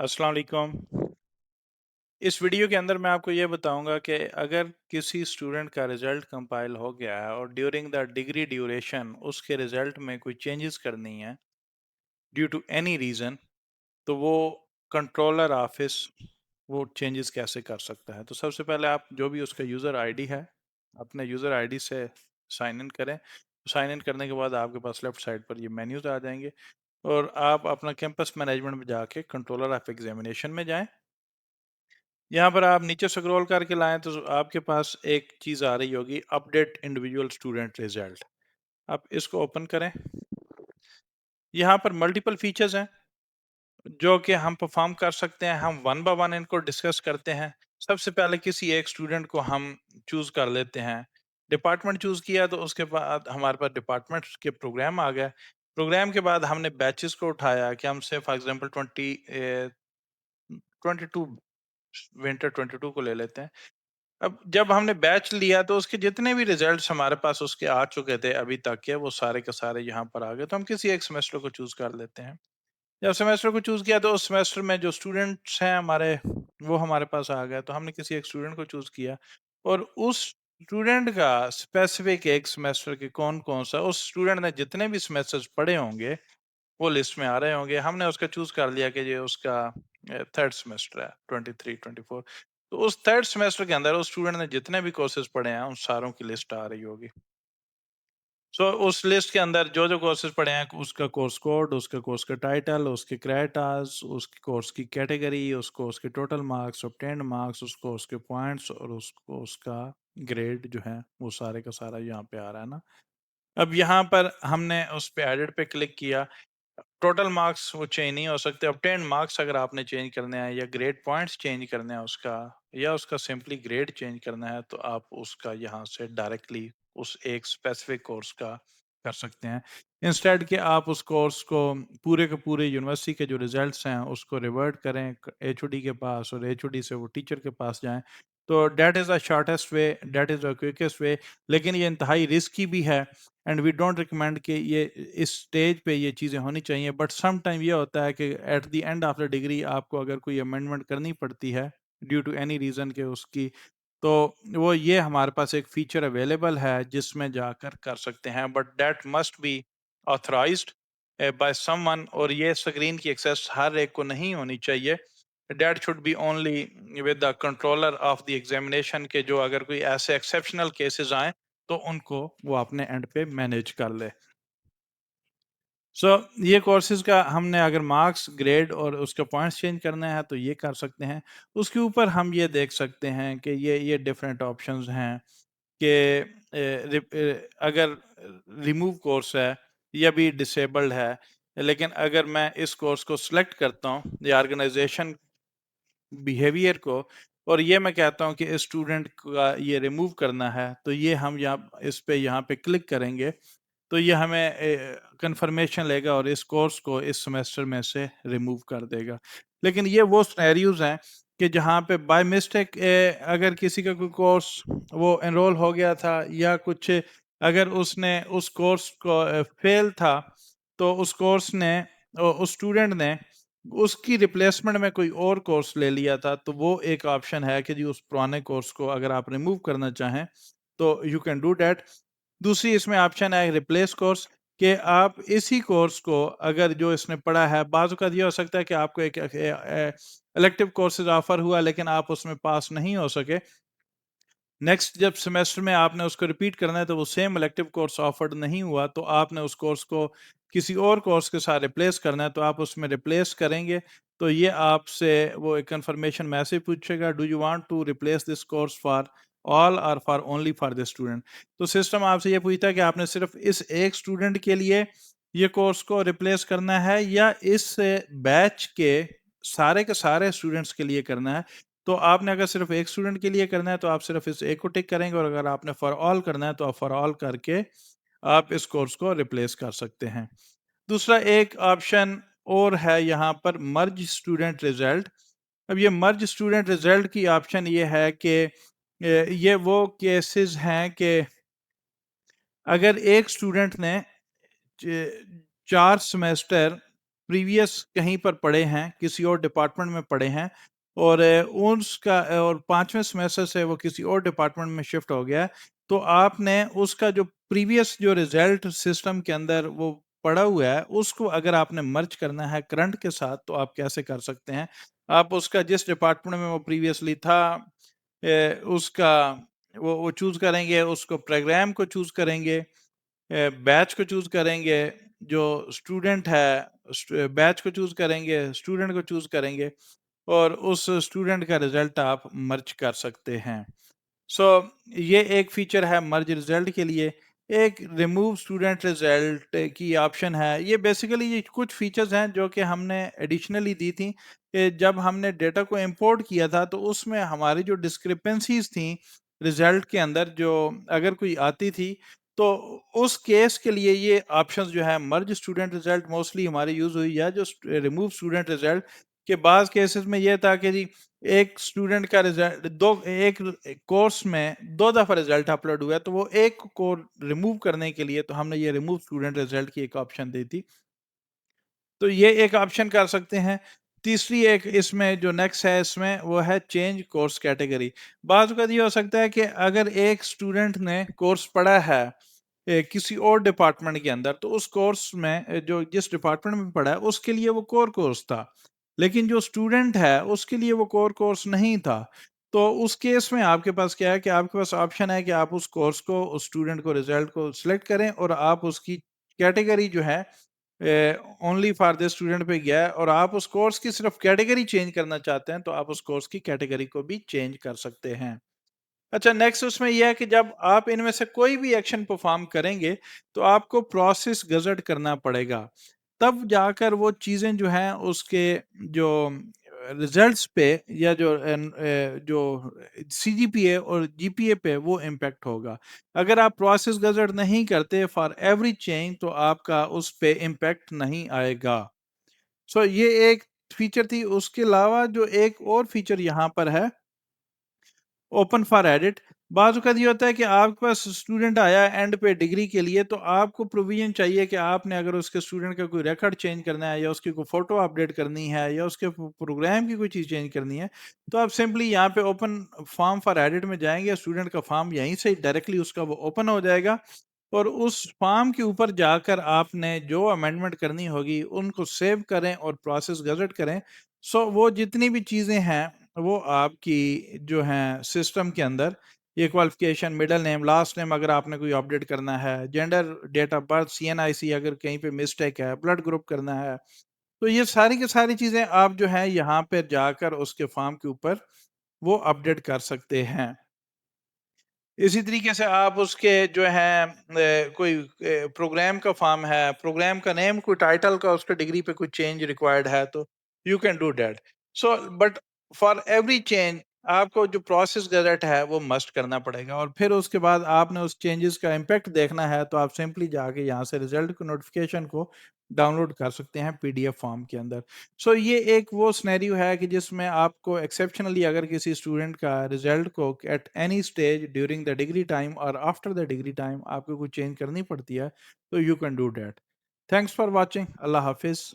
अस्सलाम वालेकुम। इस वीडियो के अंदर मैं आपको ये बताऊंगा कि अगर किसी स्टूडेंट का रिजल्ट कंपाइल हो गया है और ड्यूरिंग द डिग्री ड्यूरेशन उसके रिजल्ट में कोई चेंजेस करनी है ड्यू टू एनी रीज़न, तो वो कंट्रोलर ऑफिस वो चेंजेस कैसे कर सकता है। तो सबसे पहले आप जो भी उसका यूज़र आईडी है, अपने यूज़र आईडी से साइन इन करें। साइन इन करने के बाद आपके पास लेफ्ट साइड पर ये मेन्यूज आ जाएंगे और आप अपना कैंपस मैनेजमेंट में जाके कंट्रोलर ऑफ एग्जामिनेशन में जाएं। यहाँ पर आप नीचे स्क्रॉल करके लाएं तो आपके पास एक चीज़ आ रही होगी, अपडेट इंडिविजुअल स्टूडेंट रिजल्ट। आप इसको ओपन करें। यहाँ पर मल्टीपल फीचर्स हैं जो कि हम परफॉर्म कर सकते हैं। हम वन बाय वन इनको डिस्कस करते हैं। सबसे पहले किसी एक स्टूडेंट को हम चूज कर लेते हैं। डिपार्टमेंट चूज किया तो उसके बाद हमारे पास डिपार्टमेंट के प्रोग्राम आ गए। प्रोग्राम के बाद हमने बैचेस को उठाया कि हमसे फॉर एग्जांपल 22 विंटर 22 को ले लेते हैं। अब जब हमने बैच लिया तो उसके जितने भी रिजल्ट्स हमारे पास उसके आ चुके थे अभी तक के, वो सारे के सारे यहाँ पर आ गए। तो हम किसी एक सेमेस्टर को चूज कर लेते हैं। जब सेमेस्टर को चूज किया तो उस सेमेस्टर में जो स्टूडेंट्स हैं हमारे, वो हमारे पास आ गए। तो हमने किसी एक स्टूडेंट को चूज किया और उस स्टूडेंट का स्पेसिफिक एक सेमेस्टर के कौन कौन सा, उस स्टूडेंट ने जितने भी सेमेस्टर्स पढ़े होंगे वो लिस्ट में आ रहे होंगे। हमने उसका चूज कर लिया कि ये उसका थर्ड सेमेस्टर है, 23-24। तो उस थर्ड सेमेस्टर के अंदर उस स्टूडेंट ने जितने भी कोर्सेज पढ़े हैं उन सारों की लिस्ट आ रही होगी। सो उस लिस्ट के अंदर जो जो कोर्सेज पढ़े हैं उसका कोर्स कोड, उसका कोर्स का टाइटल, उसके क्रेडिटास, उसके कोर्स की कैटेगरी, उस कोर्स के टोटल मार्क्स, ऑब्टेन्ड मार्क्स, उस कोर्स के पॉइंट्स और उसको उसका ग्रेड जो है वो सारे का सारा यहाँ पे आ रहा है ना। अब यहाँ पर हमने उस पे एडिट पे क्लिक किया। टोटल मार्क्स वो चेंज नहीं हो सकते। ऑब्टेन्ड मार्क्स अगर आपने चेंज करने हैं या ग्रेड पॉइंट्स चेंज करने हैं उसका, या उसका सिंपली ग्रेड चेंज करना है, तो आप उसका यहाँ से डायरेक्टली उस एक स्पेसिफिक कोर्स का कर सकते हैं। इंस्टेड कि आप उस कोर्स को पूरे के पूरे यूनिवर्सिटी के जो रिजल्ट्स हैं उसको रिवर्ट करें एचओडी के पास और एचओडी से वो टीचर के पास जाएं। तो that is the shortest way, that is the quickest वे। लेकिन ये इंतहाई रिस्की भी है एंड वी डोंट रिकमेंड कि ये इस स्टेज पे ये चीज़ें होनी चाहिए। बट सम टाइम ये होता है कि at the end of the degree आपको अगर कोई अमेंडमेंट करनी पड़ती है ड्यू टू एनी रीज़न के उसकी, तो वो ये हमारे पास एक फीचर अवेलेबल है जिसमें जाकर कर सकते हैं। But that must be authorised by someone, और ये स्क्रीन की एक्सेस हर एक को नहीं होनी चाहिए। That should be only with the controller of the examination के, जो अगर कोई ऐसे एक्सेप्शनल केसेस आए तो उनको वो अपने एंड पे मैनेज कर ले। सो ये कोर्सेज का हमने अगर मार्क्स, ग्रेड और उसके पॉइंट्स चेंज करना है तो ये कर सकते हैं। उसके ऊपर हम ये देख सकते हैं कि ये डिफरेंट ऑप्शंस हैं कि अगर रिमूव कोर्स है या भी डिसेबल्ड है। लेकिन अगर मैं इस कोर्स को सिलेक्ट करता हूँ या ऑर्गेनाइजेशन बिहेवियर को, और ये मैं कहता हूँ कि इस स्टूडेंट का ये रिमूव करना है, तो ये हम यहाँ पे क्लिक करेंगे तो ये हमें कंफर्मेशन लेगा और इस कोर्स को इस सेमेस्टर में से रिमूव कर देगा। लेकिन ये वो सिनेरियोज हैं कि जहाँ पे बाय मिस्टेक अगर किसी का कोई कोर्स वो एनरोल हो गया था या कुछ, अगर उसने उस कोर्स को फेल था, तो उस कोर्स ने उस स्टूडेंट ने उसकी रिप्लेसमेंट में कोई और कोर्स ले लिया था, तो वो एक ऑप्शन है कि जी उस पुराने कोर्स को अगर आप रिमूव करना चाहें तो यू कैन डू दैट। दूसरी इसमें ऑप्शन है रिप्लेस कोर्स, कि आप इसी कोर्स को अगर जो इसने पढ़ा है, बाज़ औक़ात ये हो सकता है कि आपको एक इलेक्टिव कोर्सेज ऑफर हुआ लेकिन आप उसमें पास नहीं हो सके। नेक्स्ट जब सेमेस्टर में आपने उसको रिपीट करना है तो वो सेम इलेक्टिव कोर्स ऑफर्ड नहीं हुआ, तो आपने उस कोर्स को किसी और कोर्स के साथ रिप्लेस करना है, तो आप उसमें रिप्लेस करेंगे तो ये आपसे वो एक कंफर्मेशन मैसेज पूछेगा, do you want to replace this course for all और for only for this student. तो सिस्टम आपसे ये पूछता है कि आपने सिर्फ इस एक स्टूडेंट के लिए ये कोर्स को रिप्लेस करना है या इस बैच के सारे स्टूडेंट्स के लिए करना है। तो आपने अगर सिर्फ एक स्टूडेंट के लिए करना है तो आप सिर्फ इस एक को टिक करेंगे, और अगर आपने फॉर ऑल करना है तो आप फॉर ऑल करके आप इस कोर्स को रिप्लेस कर सकते हैं। दूसरा एक ऑप्शन और है यहाँ पर, मर्ज स्टूडेंट रिजल्ट। अब ये मर्ज स्टूडेंट रिजल्ट की ऑप्शन ये है कि ये वो केसेस हैं कि अगर एक स्टूडेंट ने 4 सेमेस्टर प्रीवियस कहीं पर पढ़े हैं, किसी और डिपार्टमेंट में पढ़े हैं और उसका और 5वें सेमेस्टर से वो किसी और डिपार्टमेंट में शिफ्ट हो गया है, तो आपने उसका जो प्रीवियस जो रिजल्ट सिस्टम के अंदर वो पड़ा हुआ है, उसको अगर आपने मर्ज करना है करंट के साथ, तो आप कैसे कर सकते हैं? आप उसका जिस डिपार्टमेंट में वो प्रीवियसली था उसका वो चूज़ करेंगे, उसको प्रोग्राम को चूज़ करेंगे, बैच को चूज़ करेंगे, जो स्टूडेंट है बैच को चूज़ करेंगे, स्टूडेंट को चूज़ करेंगे और उस स्टूडेंट का रिजल्ट आप मर्ज कर सकते हैं। सो ये एक फीचर है मर्ज रिजल्ट के लिए। एक रिमूव स्टूडेंट रिजल्ट की ऑप्शन है। ये बेसिकली ये कुछ फीचर्स हैं जो कि हमने एडिशनली दी थी कि जब हमने डेटा को इंपोर्ट किया था तो उसमें हमारी जो डिस्क्रिपेंसीज थी रिजल्ट के अंदर, जो अगर कोई आती थी, तो उस केस के लिए ये ऑप्शंस जो है मर्ज स्टूडेंट रिजल्ट मोस्टली हमारी यूज हुई है। जो रिमूव स्टूडेंट रिजल्ट के बाद केसेस में ये था कि जी एक स्टूडेंट का रिजल्ट दो एक कोर्स में दो दफा रिजल्ट अपलोड हुआ है, तो वो एक को रिमूव करने के लिए तो हमने ये रिमूव स्टूडेंट रिजल्ट की एक ऑप्शन दी थी। तो ये एक ऑप्शन कर सकते हैं। तीसरी एक इसमें जो नेक्स्ट है इसमें वो है चेंज कोर्स कैटेगरी। बाज़ औक़ात ये हो सकता है कि अगर एक स्टूडेंट ने कोर्स पढ़ा है किसी और डिपार्टमेंट के अंदर, तो उस कोर्स में जो जिस डिपार्टमेंट में पढ़ा है उसके लिए वो कोर कोर्स था। लेकिन जो स्टूडेंट है उसके लिए वो कोर कोर्स नहीं था। तो उस केस में आपके पास क्या है कि आपके पास ऑप्शन है कि आप उस कोर्स को, उस स्टूडेंट को, रिजल्ट को सिलेक्ट करें और आप उसकी कैटेगरी जो है ओनली फॉर दिस स्टूडेंट पे गया है और आप उस कोर्स की सिर्फ कैटेगरी चेंज करना चाहते हैं, तो आप उस कोर्स की कैटेगरी को भी चेंज कर सकते हैं। अच्छा, नेक्स्ट उसमें यह है कि जब आप इनमें से कोई भी एक्शन परफॉर्म करेंगे तो आपको प्रोसेस गजट करना पड़ेगा। तब जाकर वो चीज़ें जो हैं उसके जो रिजल्ट्स पे या जो सीजीपीए और जीपीए पे वो इम्पेक्ट होगा। अगर आप प्रोसेस गजट नहीं करते फॉर एवरी चेंज, तो आपका उस पे इम्पेक्ट नहीं आएगा। सो ये एक फीचर थी। उसके अलावा जो एक और फीचर यहाँ पर है ओपन फॉर एडिट। बाज़ औक़ात ये होता है कि आपके पास स्टूडेंट आया एंड पे डिग्री के लिए, तो आपको प्रोविज़न चाहिए कि आपने अगर उसके स्टूडेंट का कोई रिकॉर्ड चेंज करना है या उसकी कोई फ़ोटो अपडेट करनी है या उसके प्रोग्राम की कोई चीज़ चेंज करनी है, तो आप सिंपली यहाँ पे ओपन फॉर्म फॉर एडिट में जाएंगे, स्टूडेंट का फॉर्म यहीं से डायरेक्टली उसका वो ओपन हो जाएगा और उस फॉर्म के ऊपर जाकर आपने जो अमेंडमेंट करनी होगी उनको सेव करें और प्रोसेस गजट करें। सो वो जितनी भी चीज़ें हैं वो आपकी जो हैं सिस्टम के अंदर, ये qualification, middle name, last name अगर आपने कोई अपडेट करना है, gender, date of birth, CNIC अगर कहीं पे मिस्टेक है, ब्लड ग्रुप करना है, तो ये सारी की सारी चीज़ें आप जो है यहाँ पे जाकर उसके फॉर्म के ऊपर वो अपडेट कर सकते हैं। इसी तरीके से आप उसके जो है कोई प्रोग्राम का फॉर्म है, प्रोग्राम का नेम, कोई टाइटल का, उसका डिग्री पे कोई चेंज रिक्वायर्ड है, तो you can do that. So but for every change आपको जो प्रोसेस गजट है वो मस्ट करना पड़ेगा और फिर उसके बाद आपने उस चेंजेस का इम्पैक्ट देखना है, तो आप सिंपली जाके यहाँ से रिजल्ट को, नोटिफिकेशन को डाउनलोड कर सकते हैं पीडीएफ फॉर्म के अंदर। सो ये एक वो सिनेरियो है कि जिसमें आपको एक्सेप्शनली अगर किसी स्टूडेंट का रिजल्ट को at any stage during the degree time और आफ्टर द डिग्री टाइम आपको कुछ चेंज करनी पड़ती है, तो you can do that. Thanks for watching. अल्लाह हाफिज़।